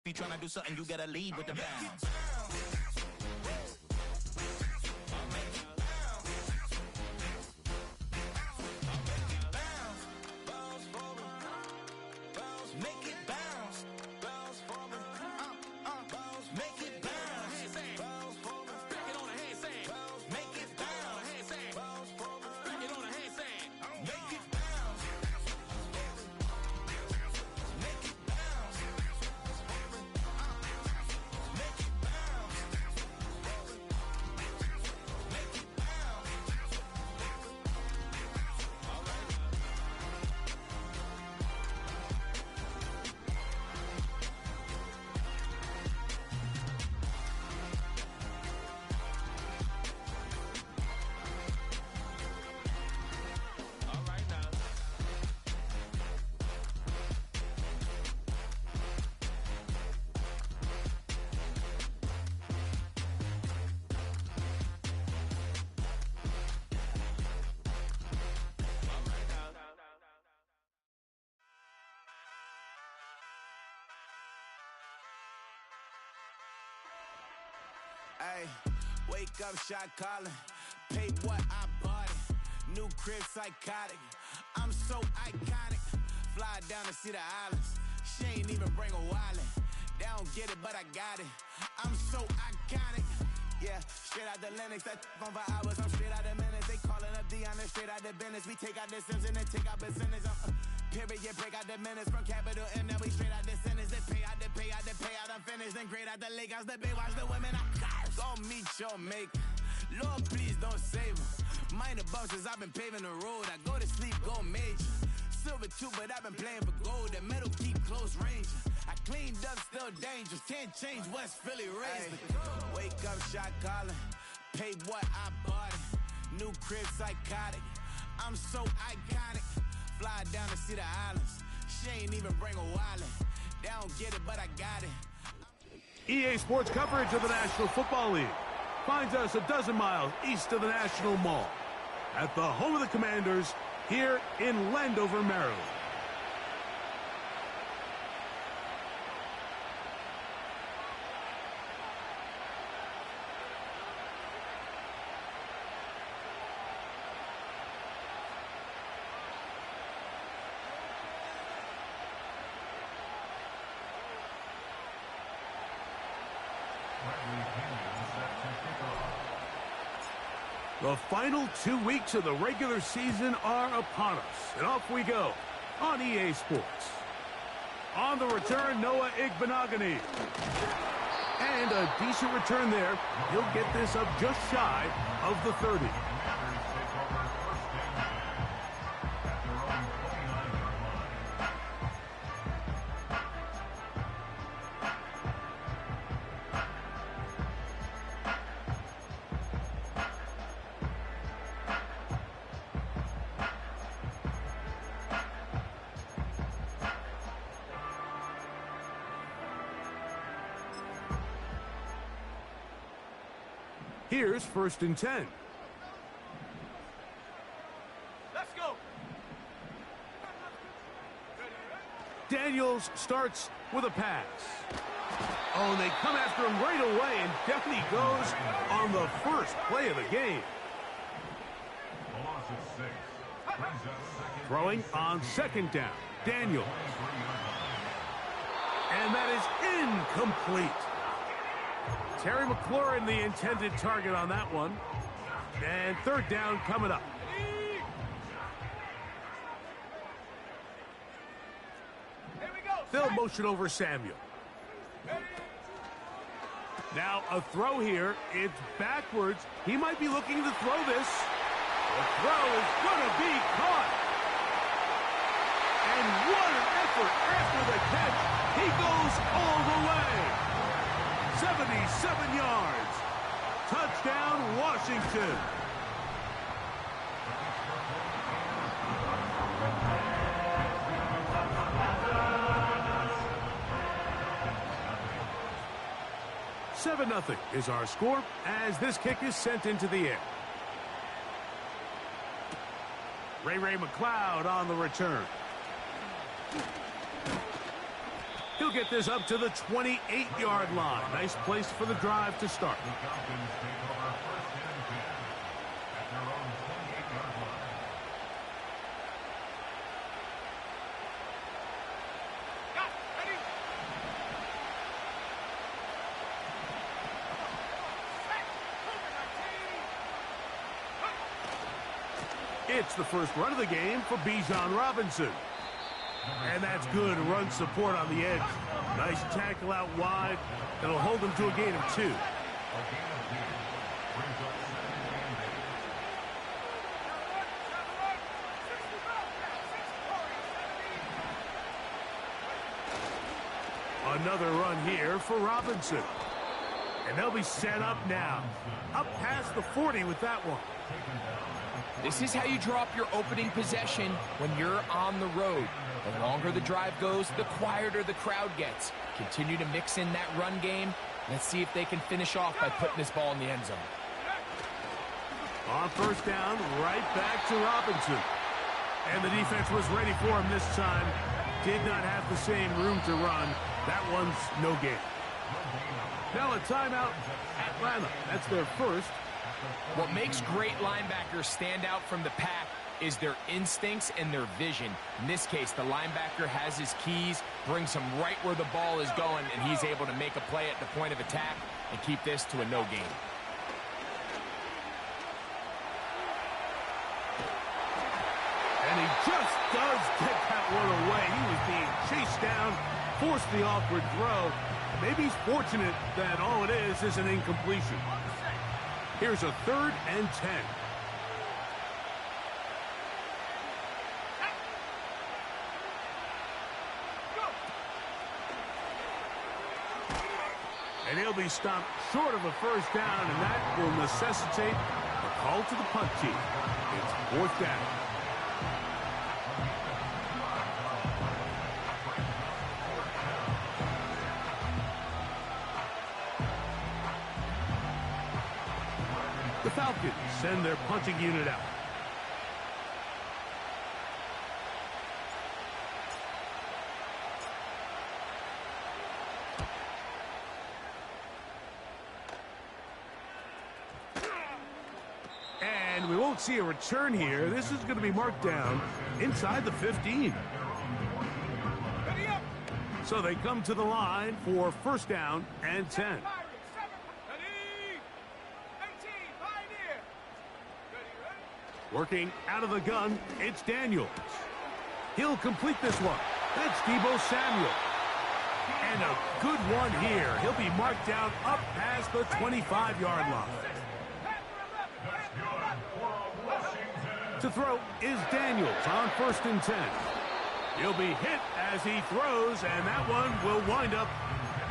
You trying to do something, you gotta lead with the bounce. Hey, wake up, shot calling. Paid what I bought it. New crib, psychotic. I'm so iconic. Fly down to see the islands. She ain't even bring a wallet. They don't get it, but I got it. I'm so iconic. Yeah, straight out the Lennox. That on for hours. I'm straight out the minutes. They calling up Dion, straight out the business. We take out the Sims and then take out percentage. Period, break out the minutes from capital M. Now we straight out the sentence. They pay out the payout. I'm finished. Then grade out the Lakers. The Bay watch the women. I curse. Go meet your maker. Lord, please don't save them. Minor bumps as I've been paving the road. I go to sleep, go major. Silver too, but I've been playing for gold. The metal keep close range. I cleaned up, still dangerous. Can't change West Philly raised. Wake up, shot calling. Pay what I bought it. New crib, psychotic. I'm so iconic. Fly down to see the islands. She ain't even bring a wallet. They don't get it, but I got it. EA Sports coverage of the National Football League finds us a dozen miles east of the National Mall at the home of the Commanders here in Landover, Maryland. The final 2 weeks of the regular season are upon us, and off we go on EA Sports. On the return, Noah Igbenogany. And a decent return there. He'll get this up just shy of the 30. Here's 1st and 10. Let's go. Daniels starts with a pass. Oh, and they come after him right away, and down he goes on the first play of the game. Throwing on 2nd down. Daniels. And that is incomplete. Terry McLaurin, the intended target on that one. And 3rd down coming up. They'll motion over Samuel. Now a throw here. It's backwards. He might be looking to throw this. The throw is going to be caught. And what an effort after the catch. He goes all the way. 77 yards. Touchdown, Washington. $7-0 is our score as this kick is sent into the air. Ray McCloud on the return. He'll He'll get this up to the 28-yard line. Nice place for the drive to start. It's the first run of the game for Bijan Robinson. And that's good run support on the edge. Nice tackle out wide. That'll hold him to a gain of 2. Another run here for Robinson. And they'll be set up now. Up past the 40 with that one. This is how you draw up your opening possession when you're on the road. The longer the drive goes, the quieter the crowd gets. Continue to mix in that run game. Let's see if they can finish off by putting this ball in the end zone. On first down, right back to Robinson. And the defense was ready for him this time. Did not have the same room to run. That one's no gain. Now a timeout, Atlanta. That's their first. What makes great linebackers stand out from the pack is their instincts and their vision. In this case, the linebacker has his keys, brings him right where the ball is going, and he's able to make a play at the point of attack and keep this to a no gain. And he just does get that one away. He was being chased down, forced the awkward throw. Maybe he's fortunate that all it is an incompletion. Here's a 3rd and 10. And he'll be stopped short of a first down, and that will necessitate a call to the punt team. It's 4th down. The Falcons send their punting unit out. And we won't see a return here. This is going to be marked down inside the 15. So they come to the line for first down and 10. Working out of the gun, it's Daniels. He'll complete this one. That's Deebo Samuel. And a good one here. He'll be marked down up past the 25-yard line. To throw is Daniels on 1st and 10. He'll be hit as he throws, and that one will wind up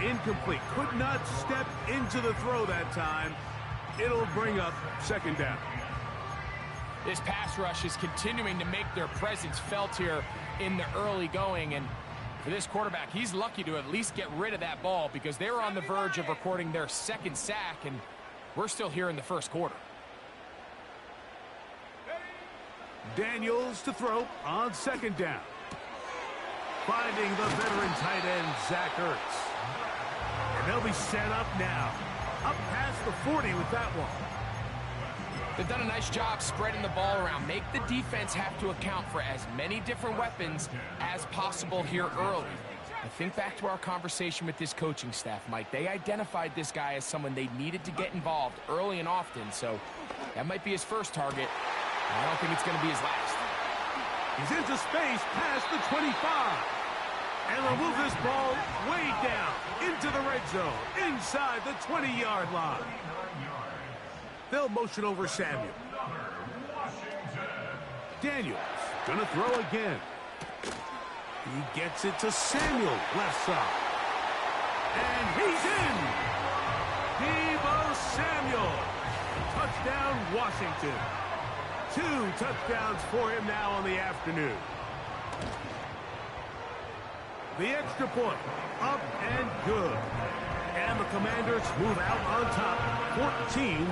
incomplete. Could not step into the throw that time. It'll bring up 2nd down. This pass rush is continuing to make their presence felt here in the early going. And for this quarterback, he's lucky to at least get rid of that ball because they were on the verge of recording their 2nd sack, and we're still here in the 1st quarter. Daniels to throw on 2nd down. Finding the veteran tight end, Zach Ertz. And they'll be set up now. Up past the 40 with that one. They've done a nice job spreading the ball around. Make the defense have to account for as many different weapons as possible here early. I think back to our conversation with this coaching staff, Mike. They identified this guy as someone they needed to get involved early and often, so that might be his first target. I don't think it's going to be his last. He's into space past the 25. And they'll move this ball way down into the red zone, inside the 20-yard line. They'll motion over Samuel. Daniels gonna throw again. He gets it to Samuel, left side. And he's in! Deebo Samuel. Touchdown, Washington. 2 touchdowns for him now on the afternoon. The extra point, up and good. And the Commanders move out on top, 14-0.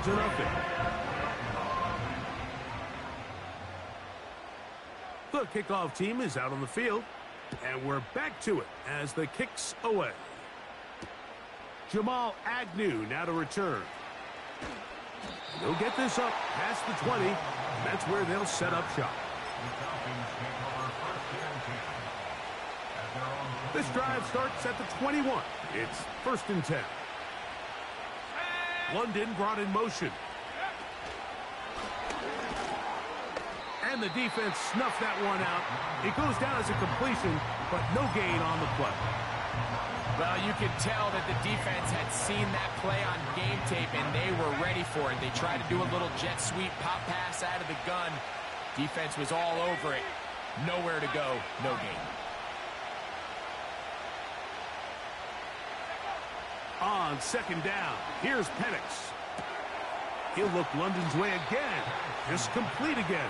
The kickoff team is out on the field. And we're back to it as the kick's away. Jamal Agnew now to return. They'll get this up past the 20, and that's where they'll set up shop. This drive starts at the 21. It's 1st and 10. London brought in motion. And the defense snuffed that one out. It goes down as a completion, but no gain on the play. Well, you could tell that the defense had seen that play on game tape, and they were ready for it. They tried to do a little jet sweep pop pass out of the gun. Defense was all over it. Nowhere to go, no gain. On 2nd down, here's Penix. He'll look London's way again. Just complete again.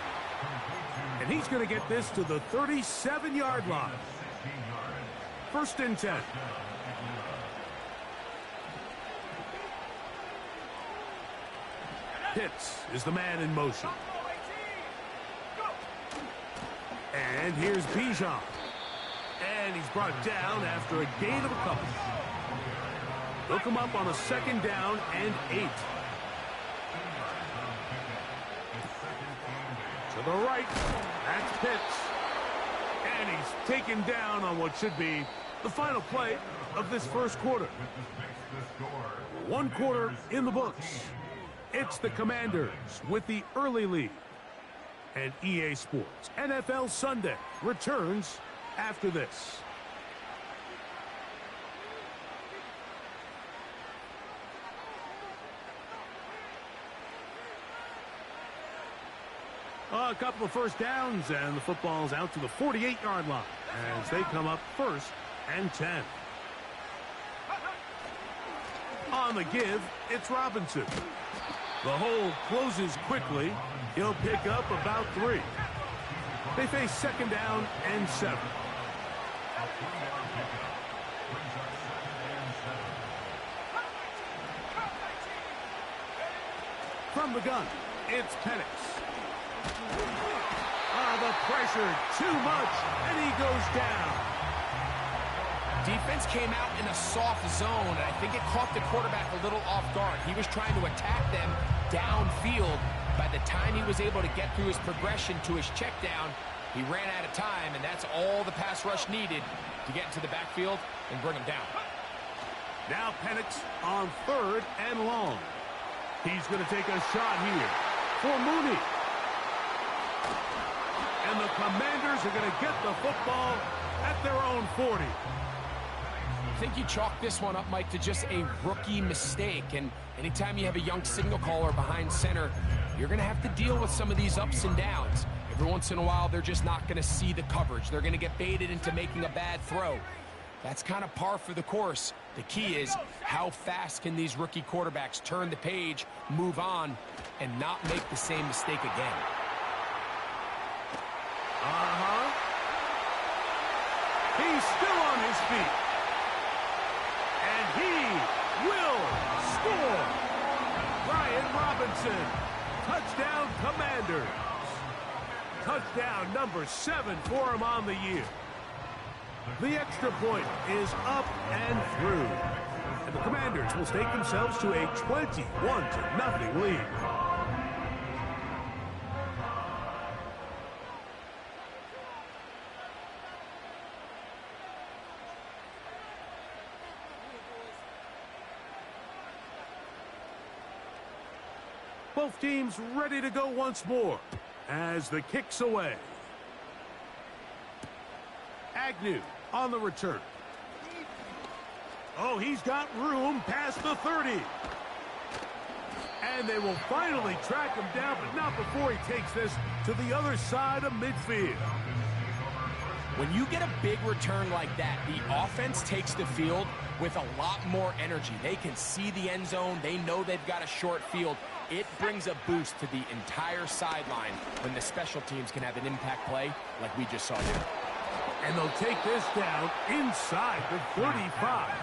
And he's going to get this to the 37-yard line. 1st and 10. Pitts is the man in motion. And here's Bijan. And he's brought down after a gain of a couple. They'll come up on a 2nd down and 8. To the right, that's Pitts. And he's taken down on what should be the final play of this 1st quarter. 1 quarter in the books. It's the Commanders with the early lead. And EA Sports NFL Sunday returns after this. A couple of 1st downs, and the football's out to the 48-yard line as they come up 1st and 10. On the give, it's Robinson. The hole closes quickly. He'll pick up about 3. They face 2nd down and 7. From the gun, it's Penix. The pressure, too much, and he goes down. Defense came out in a soft zone, and I think it caught the quarterback a little off guard. He was trying to attack them downfield. By the time he was able to get through his progression to his check down, he ran out of time, and that's all the pass rush needed to get into the backfield and bring him down. Now Penix on 3rd and long. He's going to take a shot here for Mooney. And the Commanders are going to get the football at their own 40. I think you chalk this one up, Mike, to just a rookie mistake. And anytime you have a young signal caller behind center, you're going to have to deal with some of these ups and downs. Every once in a while, they're just not going to see the coverage. They're going to get baited into making a bad throw. That's kind of par for the course. The key is how fast can these rookie quarterbacks turn the page, move on, and not make the same mistake again. He's still on his feet. And he will score. Brian Robinson. Touchdown, Commanders. Touchdown number 7 for him on the year. The extra point is up and through. And the Commanders will stake themselves to a 21-0 lead. Both teams ready to go once more as the kick's away. Agnew on the return. Oh, he's got room past the 30. And they will finally track him down, but not before he takes this to the other side of midfield. When you get a big return like that, the offense takes the field with a lot more energy. They can see the end zone. They know they've got a short field. It brings a boost to the entire sideline when the special teams can have an impact play like we just saw here. And they'll take this down inside the 35.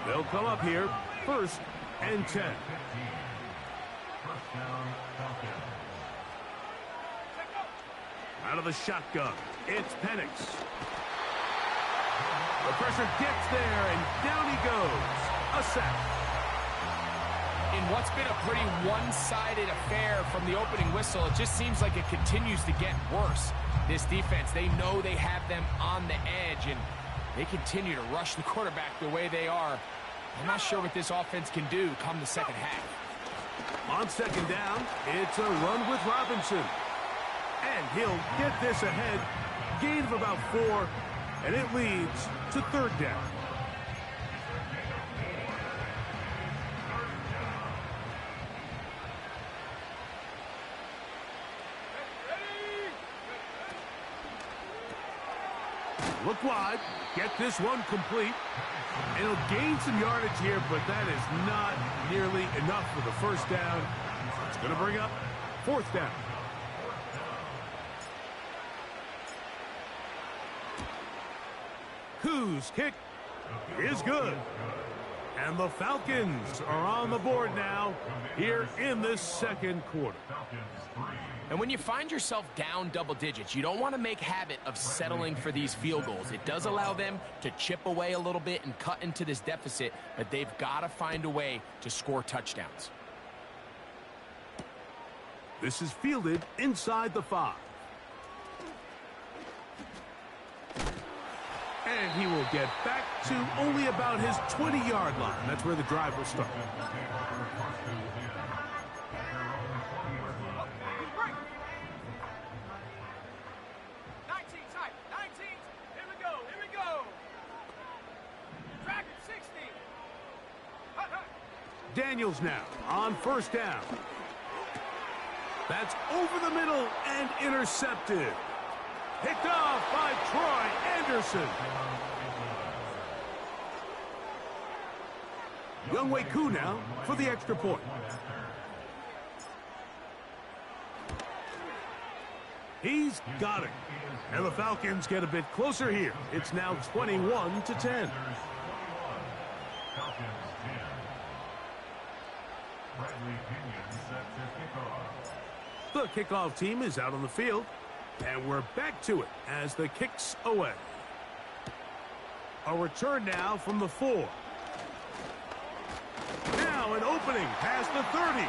They'll come up here 1st and 10. Out of the shotgun, it's Penix. The pressure gets there, and down he goes. A sack. In what's been a pretty one-sided affair from the opening whistle, it just seems like it continues to get worse. This defense, they know they have them on the edge, and they continue to rush the quarterback the way they are. I'm not sure what this offense can do come the second half. On second down, it's a run with Robinson. And he'll get this ahead. Gain of about 4, and it leads to third down. Look wide, get this one complete, and he'll gain some yardage here, but that is not nearly enough for the first down. It's going to bring up fourth down. Koo's kick is good. And the Falcons are on the board now here in this second quarter. And when you find yourself down double digits, you don't want to make habit of settling for these field goals. It does allow them to chip away a little bit and cut into this deficit, but they've got to find a way to score touchdowns. This is fielded inside the 5. And he will get back to only about his 20-yard line. That's where the drive will start. Daniels now on first down. That's over the middle and intercepted. Picked off by Troy Anderson. Younghoe Koo now for the extra point. He's got it. And the Falcons get a bit closer here. It's now 21-10. The kickoff team is out on the field, and we're back to it as the kick's away. A return now from the 4. Now an opening past the 30.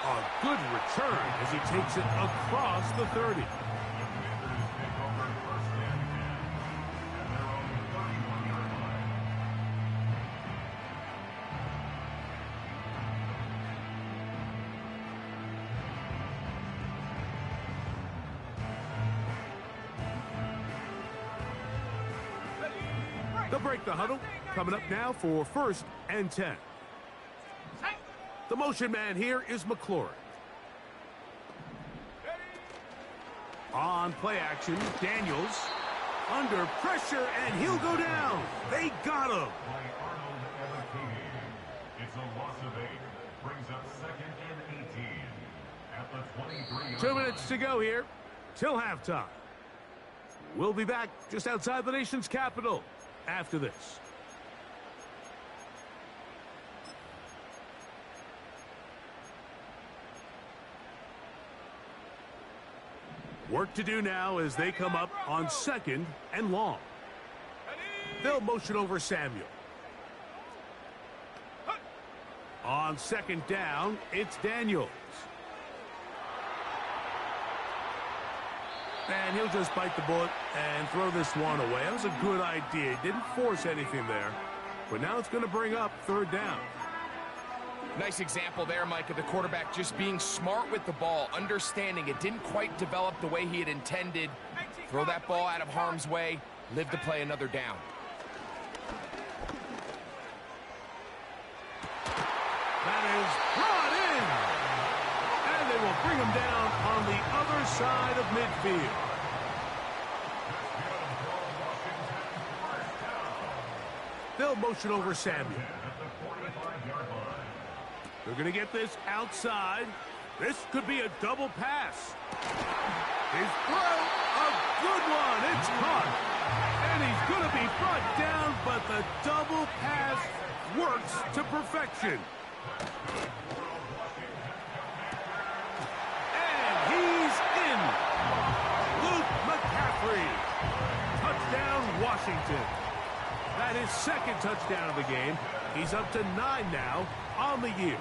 A good return as he takes it across the 30. They'll break the huddle. Coming up now for 1st and 10. The motion man here is McLaurin. On play action, Daniels under pressure, and he'll go down. They got him. It's a loss of 8. Brings up 2nd and 18 at the 23. 2 minutes to go here till halftime. We'll be back just outside the nation's capital after this. Work to do now as they come up on 2nd and long. They'll motion over Samuel. On 2nd down, it's Daniels. And he'll just bite the bullet and throw this one away. That was a good idea. He didn't force anything there. But now it's going to bring up 3rd down. Nice example there, Mike, of the quarterback just being smart with the ball, understanding it didn't quite develop the way he had intended. Throw that ball out of harm's way, live to play another down. That is brought in. And they will bring him down on the other side of midfield. They'll motion over Samuel. They're going to get this outside. This could be a double pass. His throw, a good one. It's caught. And he's going to be brought down, but the double pass works to perfection. And he's in. Washington. That is second touchdown of the game. He's up to 9 now on the year.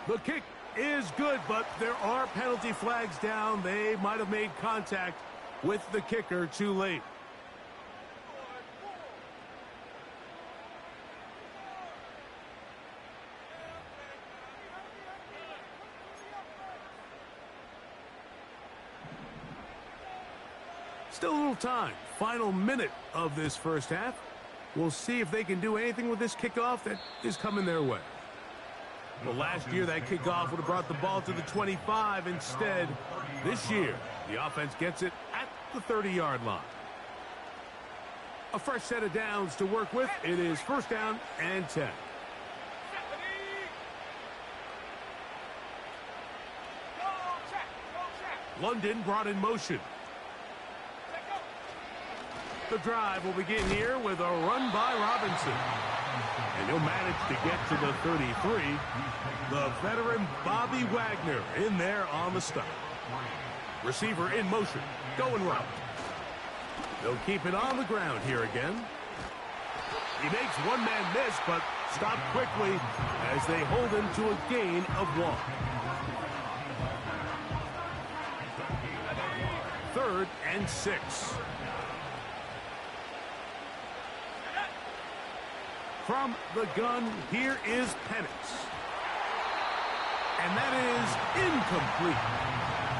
The kick is good, but there are penalty flags down. They might have made contact with the kicker too late. Still a little time. Final minute of this first half. We'll see if they can do anything with this kickoff that is coming their way. Well, last year that kickoff would have brought the ball to the 25. Instead, this year, the offense gets it at the 30-yard line. A fresh set of downs to work with. It is first down and 10. London brought in motion. The drive will begin here with a run by Robinson. And he'll manage to get to the 33. The veteran Bobby Wagner in there on the stop. Receiver in motion, going right. They'll keep it on the ground here again. He makes one man miss, but stopped quickly as they hold him to a gain of 1. Third and 6. From the gun, here is Penix. And that is incomplete.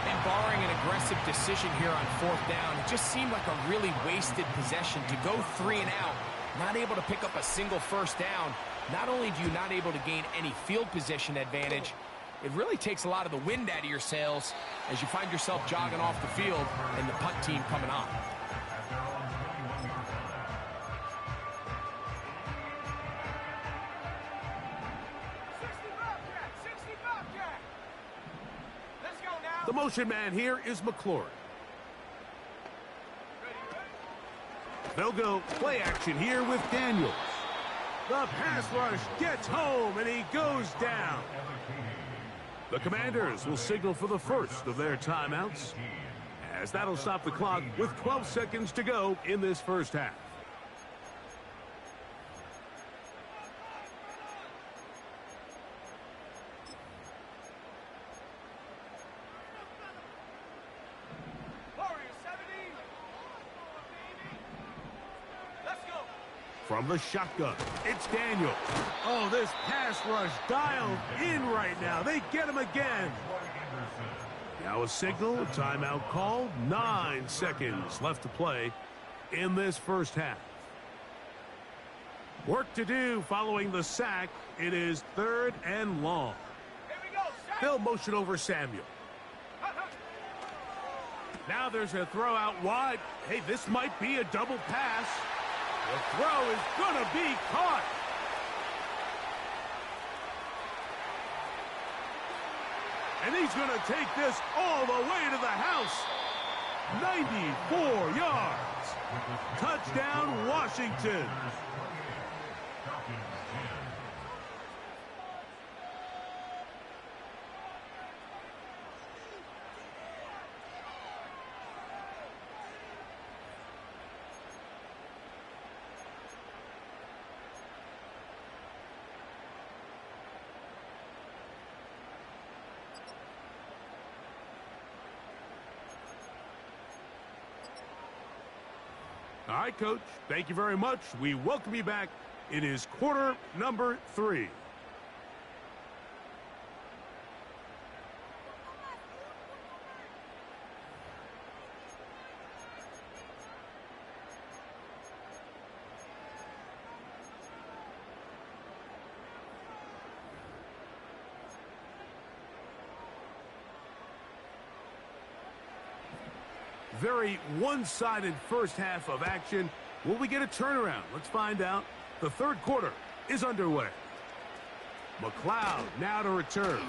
And barring an aggressive decision here on fourth down, it just seemed like a really wasted possession to go 3 and out, not able to pick up a single first down. Not only do you not able to gain any field position advantage, it really takes a lot of the wind out of your sails as you find yourself jogging off the field and the punt team coming on. The motion man here is McLaurin. They'll go play action here with Daniels. The pass rush gets home, and he goes down. The Commanders will signal for the first of their timeouts, as that'll stop the clock with 12 seconds to go in this first half. From the shotgun, it's Daniels. Oh, this pass rush dialed in right now. They get him again. Now a signal, a timeout called. 9 seconds left to play in this first half. Work to do following the sack. It is 3rd and long. They'll motion over Samuel. Now there's a throw out wide. Hey, this might be a double pass. The throw is going to be caught. And he's going to take this all the way to the house. 94 yards. Touchdown, Washington. All right, Coach, thank you very much. We welcome you back. It is quarter number 3. Very one-sided first half of action. Will we get a turnaround? Let's find out. The third quarter is underway. McLeod now to return.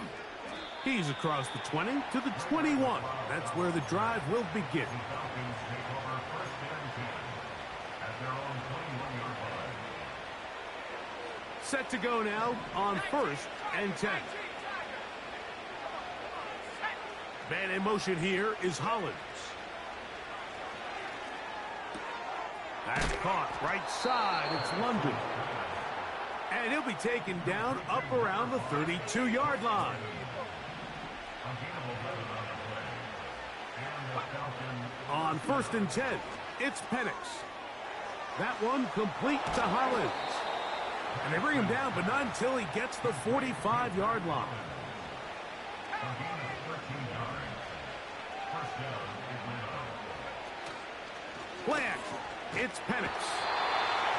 He's across the 20 to the 21. That's where the drive will begin. Falcons take over first and 10 at their own 21-yard line. Set to go now on first and 10. Man in motion here is Hollins. That's caught right side. It's London. And he'll be taken down up around the 32-yard line. On first and 10, it's Penix. That one complete to Hollins. And they bring him down, but not until he gets the 45-yard line. Play action. It's Penix.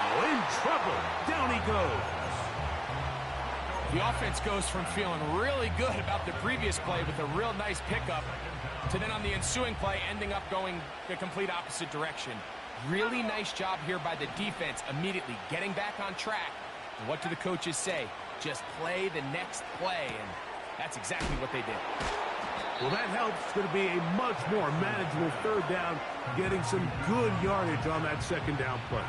Oh, in trouble. Down he goes. The offense goes from feeling really good about the previous play with a real nice pickup to then on the ensuing play ending up going the complete opposite direction. Really nice job here by the defense immediately getting back on track. And what do the coaches say? Just play the next play, and that's exactly what they did. Well, that helps. It's going to be a much more manageable third down, getting some good yardage on that second down play.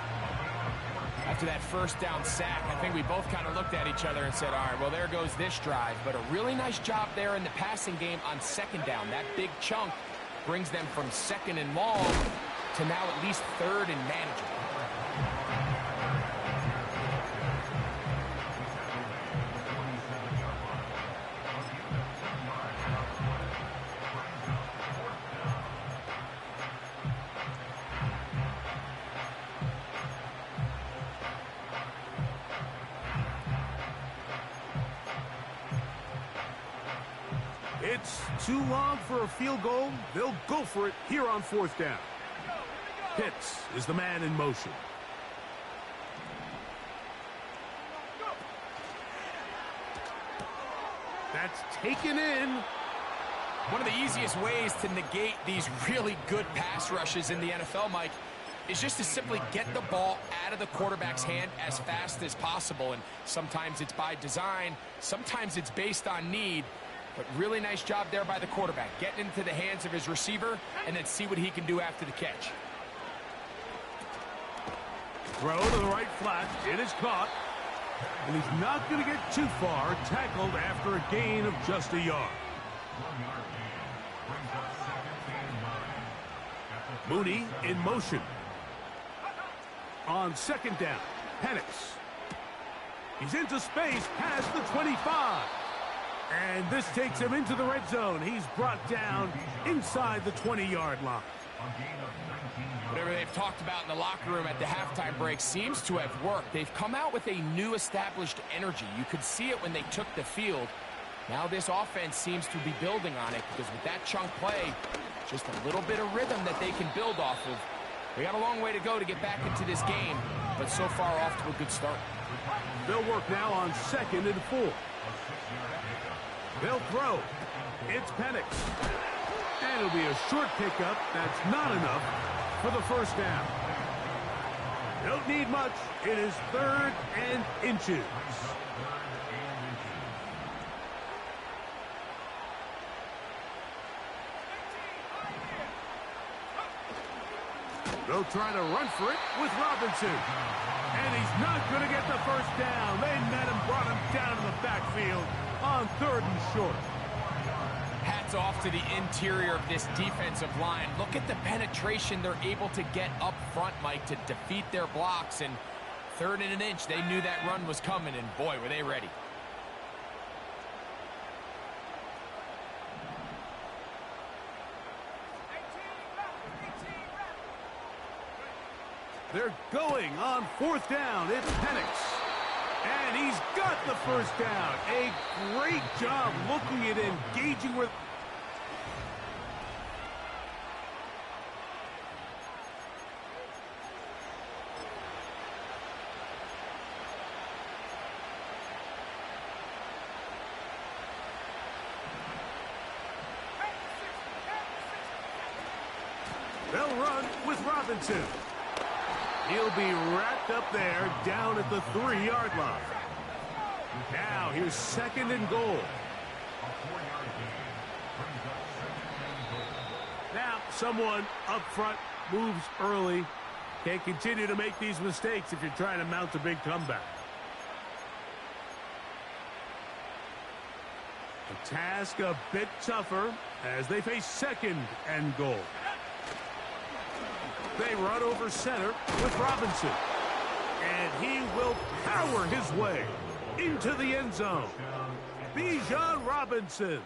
After that first down sack, I think we both kind of looked at each other and said, all right, well, there goes this drive. But a really nice job there in the passing game on second down. That big chunk brings them from second and long to now at least third and manageable. It's too long for a field goal. They'll go for it here on fourth down. Pitts is the man in motion. That's taken in. One of the easiest ways to negate these really good pass rushes in the NFL, Mike, is just to simply get the ball out of the quarterback's hand as fast as possible. And sometimes it's by design, sometimes it's based on need. But really nice job there by the quarterback, getting into the hands of his receiver and then see what he can do after the catch. Throw to the right flat. It is caught. And he's not going to get too far. Tackled after a gain of just a yard. Mooney in motion. On second down, Penix. He's into space past the 25. And this takes him into the red zone. He's brought down inside the 20-yard line. Whatever they've talked about in the locker room at the halftime break seems to have worked. They've come out with a new established energy. You could see it when they took the field. Now this offense seems to be building on it because with that chunk play, just a little bit of rhythm that they can build off of. We got a long way to go to get back into this game, but so far off to a good start. They'll work now on second and 4. They'll throw. It's Penix. And it'll be a short pickup. That's not enough for the first down. Don't need much. It is third and inches. They'll try to run for it with Robinson. And he's not going to get the first down. They met him, brought him down to the backfield on third and short. Hats off to the interior of this defensive line. Look at the penetration they're able to get up front, Mike, to defeat their blocks. And third and an inch, they knew that run was coming, and boy, were they ready. They're going on fourth down. It's Penix. And he's got the first down. A great job looking at engaging with... They'll run with Robinson. He'll be wrapped up there down at the 3-yard line. Now here's second and goal. Now, someone up front moves early. Can't continue to make these mistakes if you're trying to mount a big comeback. The task a bit tougher as they face second and goal. They run over center with Robinson. And he will power his way into the end zone. Bijan Robinson.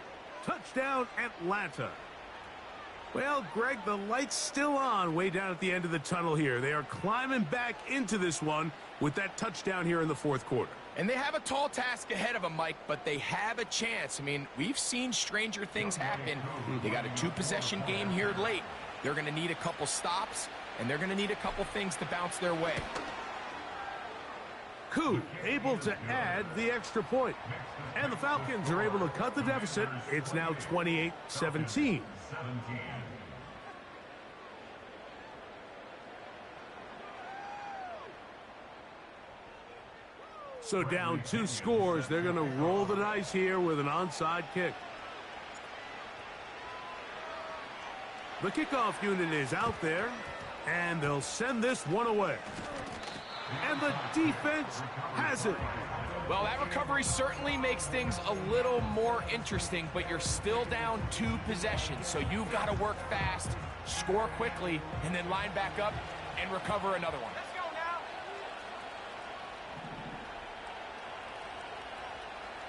Touchdown, Atlanta. Well, Greg, the light's still on way down at the end of the tunnel here. They are climbing back into this one with that touchdown here in the fourth quarter. And they have a tall task ahead of them, Mike, but they have a chance. I mean, we've seen stranger things happen. They got a two-possession game here late. They're going to need a couple stops, and they're going to need a couple things to bounce their way. Koo able to add the extra point. And the Falcons are able to cut the deficit. It's now 28-17. So down 2 scores, they're going to roll the dice here with an onside kick. The kickoff unit is out there, and they'll send this one away. And the defense has it. Well, that recovery certainly makes things a little more interesting, but you're still down 2 possessions, so you've got to work fast, score quickly, and then line back up and recover another one. Let's go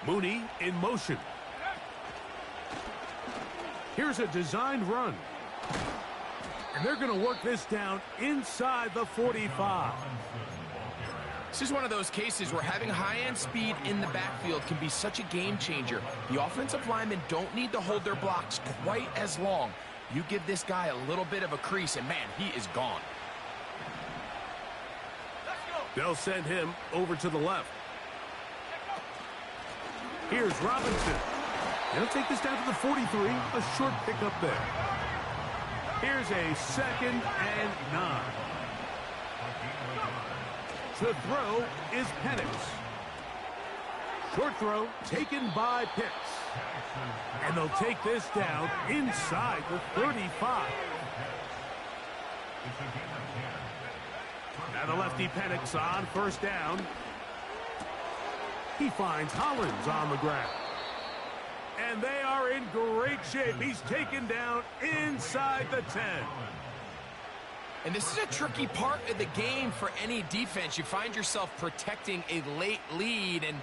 now. Mooney in motion. Here's a designed run. And they're going to work this down inside the 45. This is one of those cases where having high-end speed in the backfield can be such a game changer. The offensive linemen don't need to hold their blocks quite as long. You give this guy a little bit of a crease, and man, he is gone. Let's go. They'll send him over to the left. Here's Robinson. They'll take this down to the 43. A short pickup there. Here's a 2nd and 9. The throw is Penix. Short throw taken by Pitts. And they'll take this down inside the 35. Now the lefty Penix on first down. He finds Hollins on the ground. And they are in great shape. He's taken down inside the 10. And this is a tricky part of the game for any defense. You find yourself protecting a late lead, and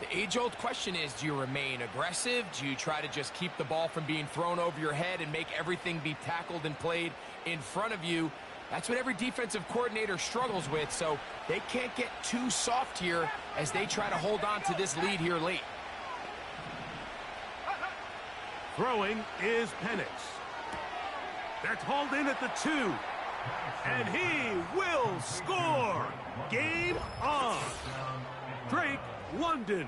the age-old question is, do you remain aggressive? Do you try to just keep the ball from being thrown over your head and make everything be tackled and played in front of you? That's what every defensive coordinator struggles with, so they can't get too soft here as they try to hold on to this lead here late. Throwing is Penix. That's hauled in at the 2. And he will score. Game on. Drake London.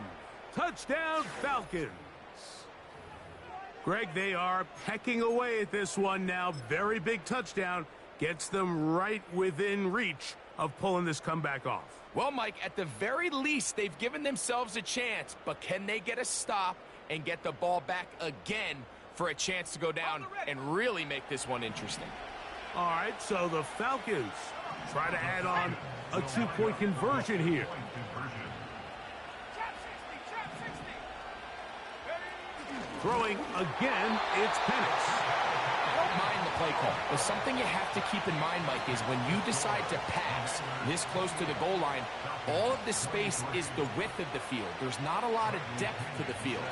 Touchdown Falcons. Greg, they are pecking away at this one now. Very big touchdown. Gets them right within reach of pulling this comeback off. Well, Mike, at the very least, they've given themselves a chance. But can they get a stop and get the ball back again for a chance to go down and really make this one interesting? All right, so the Falcons try to add on a 2-point conversion here. Trap 60. Throwing again, it's Penix. Don't mind the play call, but something you have to keep in mind, Mike, is when you decide to pass this close to the goal line, all of the space is the width of the field. There's not a lot of depth to the field.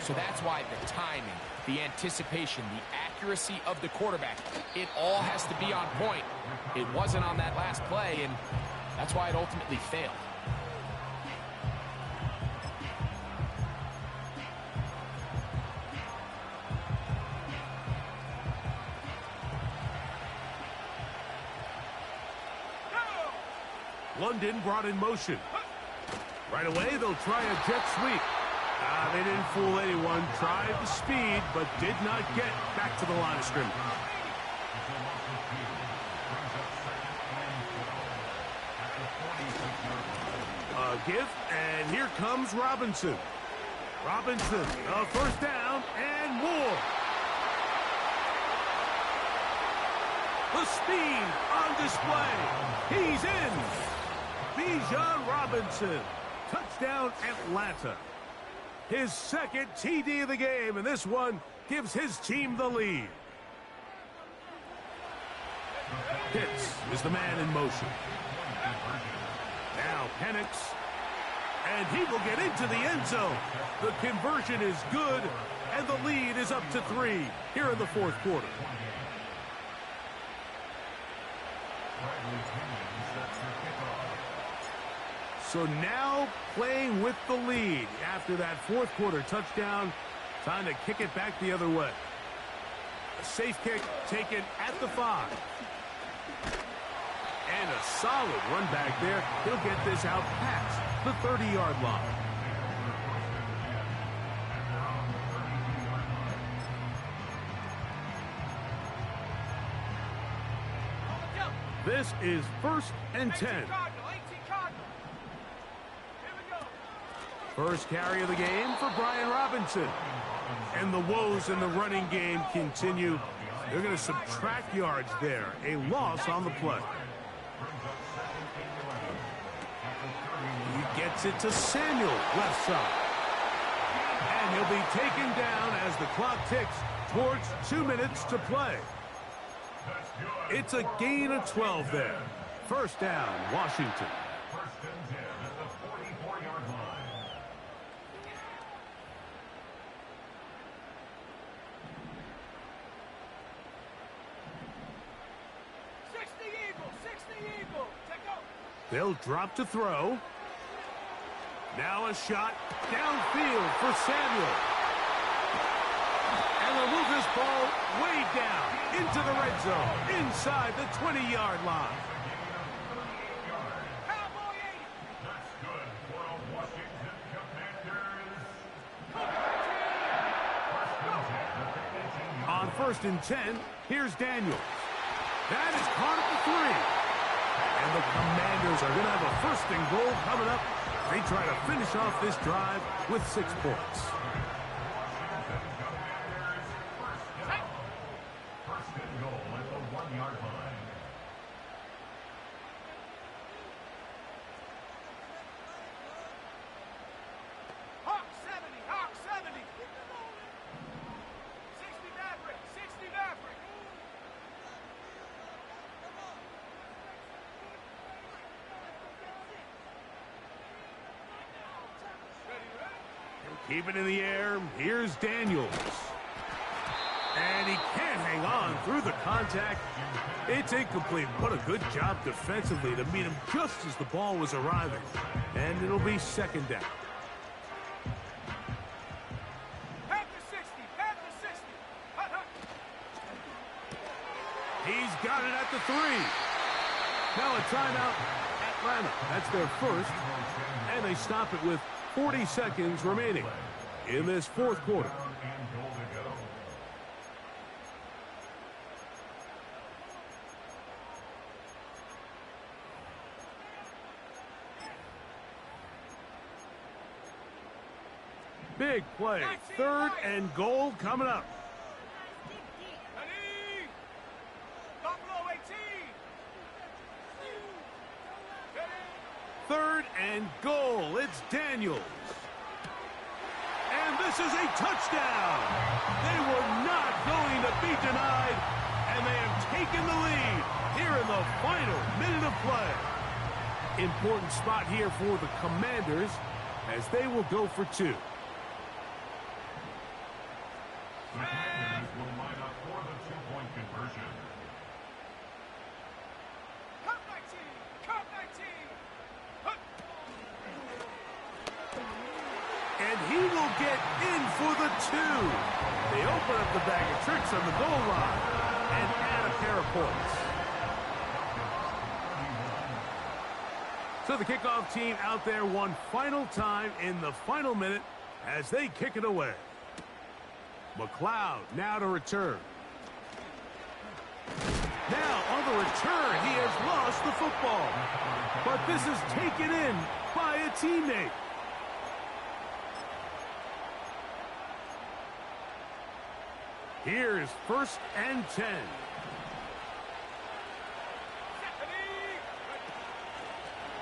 So that's why the timing, the anticipation, the accuracy of the quarterback, it all has to be on point. It wasn't on that last play, and that's why it ultimately failed. London brought in motion. Right away, they'll try a jet sweep. They didn't fool anyone. Tried the speed, but did not get back to the line of scrimmage. A give, and here comes Robinson. Robinson, a first down and more. The speed on display. He's in. Bijan Robinson. Touchdown, Atlanta. His second TD of the game, and this one gives his team the lead. Pitts is the man in motion. Now Penix. And he will get into the end zone. The conversion is good, and the lead is up to 3 here in the fourth quarter. So now playing with the lead after that fourth quarter touchdown. Time to kick it back the other way. A safe kick taken at the 5. And a solid run back there. He'll get this out past the 30-yard line. This is 1st and 10. First carry of the game for Brian Robinson. And the woes in the running game continue. They're going to subtract yards there. A loss on the play. He gets it to Samuel, left side. And he'll be taken down as the clock ticks towards 2 minutes to play. It's a gain of 12 there. First down, Washington. First and 10 at the 44-yard line. They'll drop to throw. Now a shot downfield for Samuel. And they'll move this ball way down into the red zone, inside the 20-yard line. That's good for a Washington Commanders. On 1st and 10, here's Daniels. That is caught at the 3. And the Commanders are going to have a 1st and goal coming up. They try to finish off this drive with 6 points. First and goal at the 1-yard line. Hawk 70, Hawk 70. 60 Maverick, 60 Maverick. Keep it in the air. Here's Daniels. And he can't hang on through the contact. It's incomplete. What a good job defensively to meet him just as the ball was arriving. And it'll be 2nd down. Panther 60, Panther 60. Hut, hut. He's got it at the 3. Now a timeout, Atlanta. That's their first. And they stop it with 40 seconds remaining in this fourth quarter. And goal to go. Big play. 3rd and goal coming up. Ready? Buffalo 18. Ready? 3rd and goal. It's Daniels. And this is a touchdown. They were not going to be denied, and they have taken the lead here in the final minute of play. Important spot here for the Commanders as they will go for 2. The Commanders will line up for the 2-point conversion. Cup 19, Cup 19. Hut. And he will get in for the 2. They open up the bag of tricks on the goal line and add a pair of points. So the kickoff team out there one final time in the final minute as they kick it away. McLeod now to return. Now on the return, he has lost the football. But this is taken in by a teammate. Here's 1st and 10.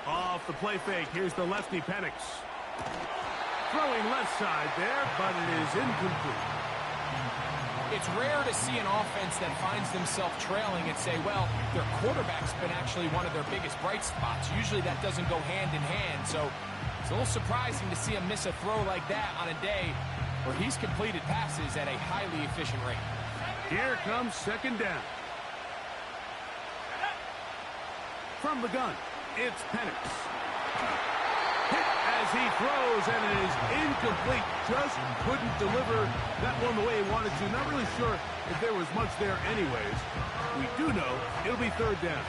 Off the play fake, here's the lefty Penix. Throwing left side there, but it is incomplete. It's rare to see an offense that finds themselves trailing and say, well, their quarterback's been actually one of their biggest bright spots. Usually that doesn't go hand in hand, so it's a little surprising to see him miss a throw like that on a day where he's completed passes at a highly efficient rate. Here comes second down. From the gun, it's Penix. Hit as he throws, and it is incomplete. Just couldn't deliver that one the way he wanted to. Not really sure if there was much there anyways. We do know it'll be third down.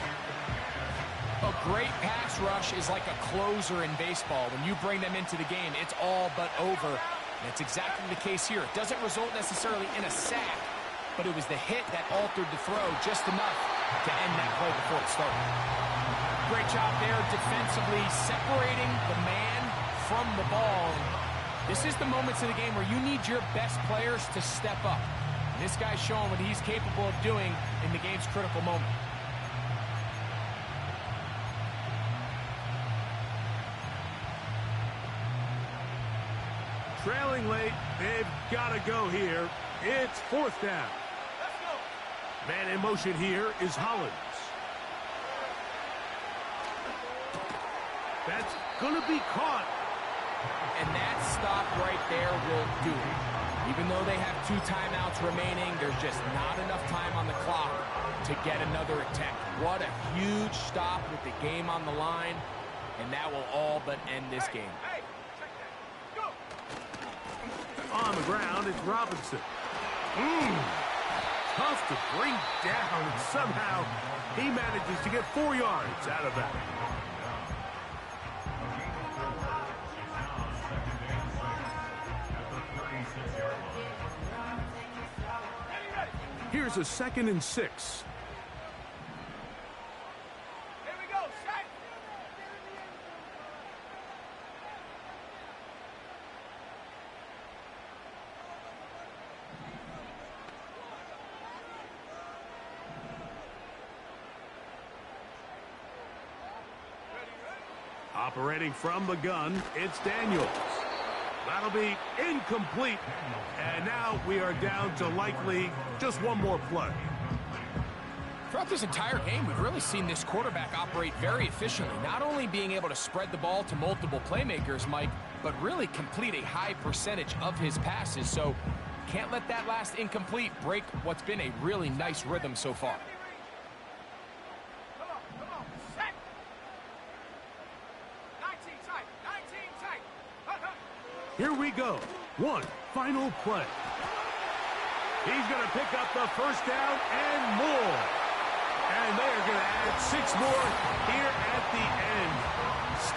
A great pass rush is like a closer in baseball. When you bring them into the game, it's all but over. And it's exactly the case here. It doesn't result necessarily in a sack, but it was the hit that altered the throw just enough to end that play before it started. Great job there defensively, separating the man from the ball. And this is the moments of the game where you need your best players to step up. And this guy's showing what he's capable of doing in the game's critical moment. Trailing late, they've got to go here. It's fourth down. Man in motion here is Hollins. That's going to be caught. And that stop right there will do it. Even though they have 2 timeouts remaining, there's just not enough time on the clock to get another attempt. What a huge stop with the game on the line, and that will all but end this game. On the ground, it's Robinson. Tough to bring down, and somehow he manages to get 4 yards out of that. Here's a 2nd and 6. Here we go, set. Operating from the gun, it's Daniels. That'll be incomplete. And now we are down to likely just one more play. Throughout this entire game, we've really seen this quarterback operate very efficiently, not only being able to spread the ball to multiple playmakers, Mike, but really complete a high percentage of his passes. So can't let that last incomplete break what's been a really nice rhythm so far. Come on, set. 19 tight, 19 tight. Here we go. One final play. He's going to pick up the first down and more. And they are going to add 6 more here at the end.